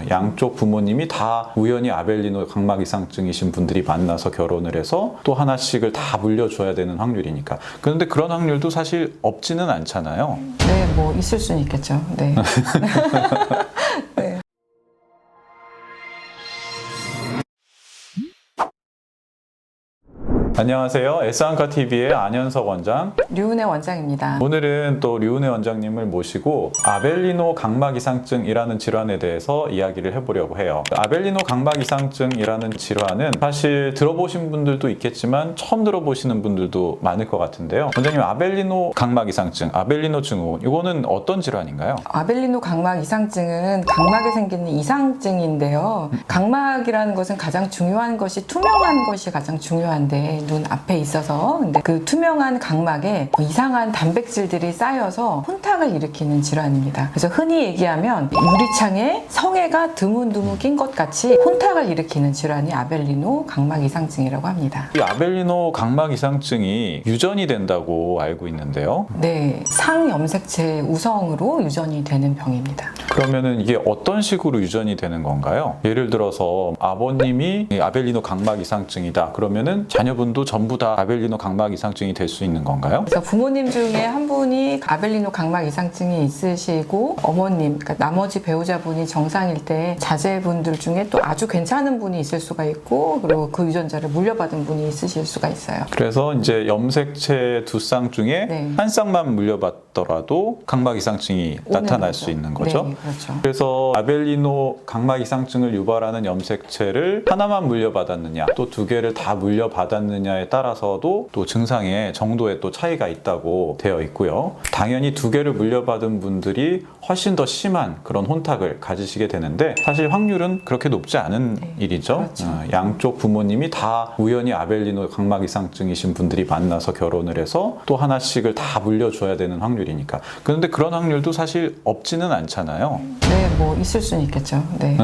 양쪽 부모님이 다 우연히 아벨리노 각막 이상증이신 분들이 만나서 결혼을 해서 또 하나씩을 다 물려줘야 되는 확률이니까. 그런데 그런 확률도 사실 없지는 않잖아요. 네, 뭐 있을 수는 있겠죠. 네. 네. 안녕하세요. S한과TV의 안현석 원장. 류은혜 원장입니다. 오늘은 또 류은혜 원장님을 모시고 아벨리노 각막 이상증이라는 질환에 대해서 이야기를 해보려고 해요. 아벨리노 각막 이상증이라는 질환은 사실 들어보신 분들도 있겠지만 처음 들어보시는 분들도 많을 것 같은데요. 원장님, 아벨리노 각막 이상증, 아벨리노 증후군, 이거는 어떤 질환인가요? 아벨리노 각막 이상증은 각막에 생기는 이상증인데요. 각막이라는 것은 가장 중요한 것이 투명한 것이 가장 중요한데 눈 앞에 있어서 근데 그 투명한 각막에 이상한 단백질들이 쌓여서 혼탁을 일으키는 질환입니다. 그래서 흔히 얘기하면 유리창에 성에가 드문드문 낀 것 같이 혼탁을 일으키는 질환이 아벨리노 각막 이상증이라고 합니다. 이 아벨리노 각막 이상증이 유전이 된다고 알고 있는데요. 네, 상염색체 우성으로 유전이 되는 병입니다. 그러면은 이게 어떤 식으로 유전이 되는 건가요? 예를 들어서 아버님이 아벨리노 각막 이상증이다. 그러면은 자녀분도 전부 다 아벨리노 각막 이상증이 될 수 있는 건가요? 그래서 부모님 중에 한 분이 아벨리노 각막 이상증이 있으시고 어머님, 그러니까 나머지 배우자분이 정상일 때 자제분들 중에 또 아주 괜찮은 분이 있을 수가 있고 그리고 그 유전자를 물려받은 분이 있으실 수가 있어요. 그래서 이제 염색체 두 쌍 중에 네. 한 쌍만 물려받더라도 각막 이상증이 나타날 거죠. 수 있는 거죠. 네, 그렇죠. 그래서 아벨리노 각막 이상증을 유발하는 염색체를 하나만 물려받았느냐 또 두 개를 다 물려받았느냐에 따라서도 또 증상의 정도에 또 차이가 있다고 되어 있고요. 당연히 두 개를 물려받은 분들이 훨씬 더 심한 그런 혼탁을 가지시게 되는데 사실 확률은 그렇게 높지 않은 일이죠. 그렇죠. 양쪽 부모님이 다 우연히 아벨리노 각막 이상증이신 분들이 만나서 결혼을 해서 또 하나씩을 다 물려줘야 되는 확률이니까. 그런데 그런 확률도 사실 없지는 않잖아요. 네, 뭐 있을 수는 있겠죠. 네.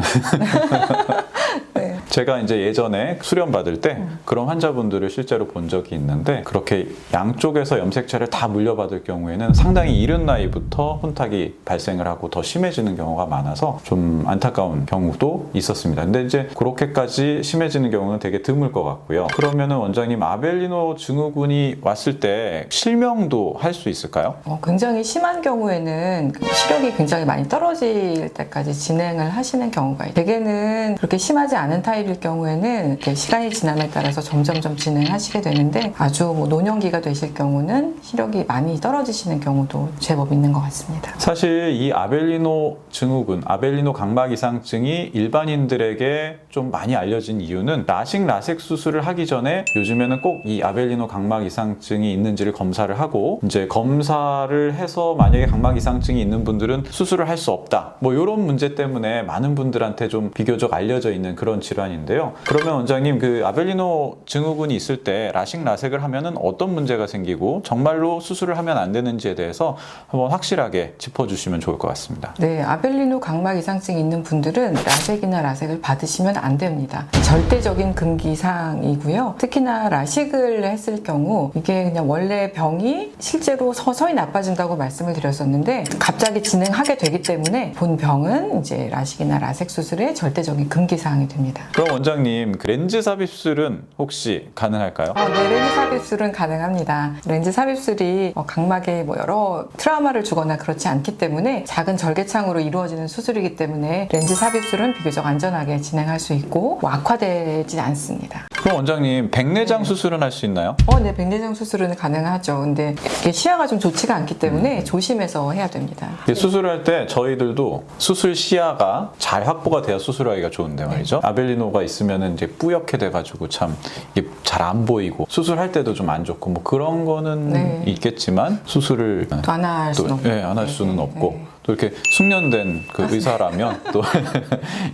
네. 제가 이제 예전에 수련 받을 때 그런 환자분들을 실제로 본 적이 있는데 그렇게 양쪽에서 염색체를 다 물려받을 경우에는 상당히 이른 나이부터 혼탁이 발생을 하고 더 심해지는 경우가 많아서 좀 안타까운 경우도 있었습니다. 근데 이제 그렇게까지 심해지는 경우는 되게 드물 것 같고요. 그러면은 원장님, 아벨리노 증후군이 왔을 때 실명도 할 수 있을까요? 굉장히 심한 경우에는 시력이 굉장히 많이 떨어질 때까지 진행을 하시는 경우가 있어요. 대개는 그렇게 심하지 않은 타입일 경우에는 이렇게 시간이 지남에 따라서 점점점 진행하시게 되는데 아주 뭐 노년기가 되실 경우는 시력이 많이 떨어지시는 경우도 제법 있는 것 같습니다. 사실 이 아벨리노 증후군, 아벨리노 각막 이상증이 일반인들에게 좀 많이 알려진 이유는 라식 수술을 하기 전에 요즘에는 꼭 이 아벨리노 각막 이상증이 있는지를 검사를 하고 이제 검사를 해서 만약에 각막 이상증이 있는 분들은 수술을 할 수 없다. 뭐 이런 문제 때문에 많은 분들한테 좀 비교적 알려져 있는 그런 질환인데요. 그러면 원장님, 그 아벨리노 증후군이 있을 때 라식을 하면은 어떤 문제가 생기고 정말로 수술을 하면 안 되는지에 대해서 한번 확실하게 짚어주시면 좋을 것 같습니다. 네, 아벨리노 각막 이상증이 있는 분들은 라섹을 받으시면 안 됩니다. 절대적인 금기사항이고요. 특히나 라식을 했을 경우 이게 그냥 원래 병이 실제로 서서히 나빠진다고 말씀을 드렸었는데 갑자기 진행하게 되기 때문에 본 병은 이제 라식 수술의 절대적인 금기사항이 됩니다. 그럼 원장님, 그 렌즈 삽입술은 혹시 가능할까요? 네, 렌즈 삽입술은 가능합니다. 렌즈 삽입술이 각막에 뭐 여러 트라우마를 주거나 그렇지 않기 때문에 작은 절개창으로 이루어지는 수술이기 때문에 렌즈 삽입술은 비교적 안전하게 진행할 수 있고 뭐 악화되지 않습니다. 그럼 원장님, 백내장 수술은 할 수 있나요? 네, 백내장 수술은 가능하죠. 근데 이게 시야가 좀 좋지가 않기 때문에 조심해서 해야 됩니다. 수술할 때 저희들도 수술 시야가 잘 확보가 돼야 수술하기가 좋은데 말이죠. 아벨리노가 있으면 이제 뿌옇게 돼가지고 참 잘 안 보이고 수술할 때도 좀 안 좋고 뭐 그런 거는 있겠지만 수술을 또 안 할 수는 없고. 안 할 수는 없고 또 이렇게 숙련된 그 의사라면 또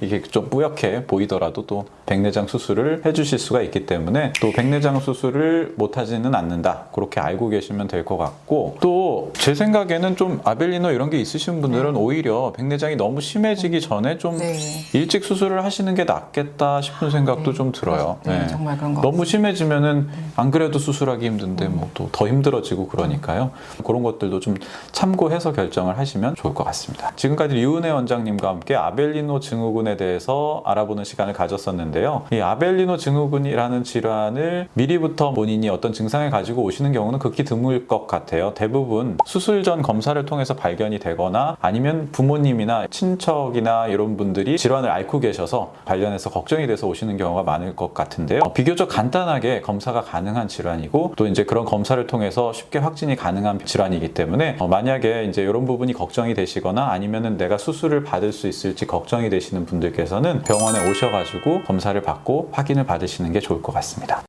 이게 좀 뿌옇게 보이더라도 또 백내장 수술을 해주실 수가 있기 때문에 또 백내장 수술을 못하지는 않는다. 그렇게 알고 계시면 될 것 같고 또 제 생각에는 좀 아벨리노 이런 게 있으신 분들은 오히려 백내장이 너무 심해지기 전에 좀 일찍 수술을 하시는 게 낫겠다 싶은 생각도 좀 들어요. 정말 그런 거 너무 심해지면은 안 그래도 수술하기 힘든데 뭐 또 더 힘들어지고 그러니까요. 그런 것들도 좀 참고해서 결정을 하시면 좋을 것 같습니다. 지금까지 류은혜 원장님과 함께 아벨리노 증후군에 대해서 알아보는 시간을 가졌었는데요. 이 아벨리노 증후군이라는 질환을 미리부터 본인이 어떤 증상을 가지고 오시는 경우는 극히 드물 것 같아요. 대부분 수술 전 검사를 통해서 발견이 되거나 아니면 부모님이나 친척이나 이런 분들이 질환을 앓고 계셔서 관련해서 걱정이 돼서 오시는 경우가 많을 것 같은데요. 비교적 간단하게 검사가 가능한 질환이고 또 이제 그런 검사를 통해서 쉽게 확진이 가능한 질환이기 때문에 만약에 이제 이런 부분이 걱정이 되시거나 아니면은 내가 수술을 받을 수 있을지 걱정이 되시는 분들께서는 병원에 오셔가지고 검사를 받고 확인을 받으시는 게 좋을 것 같습니다.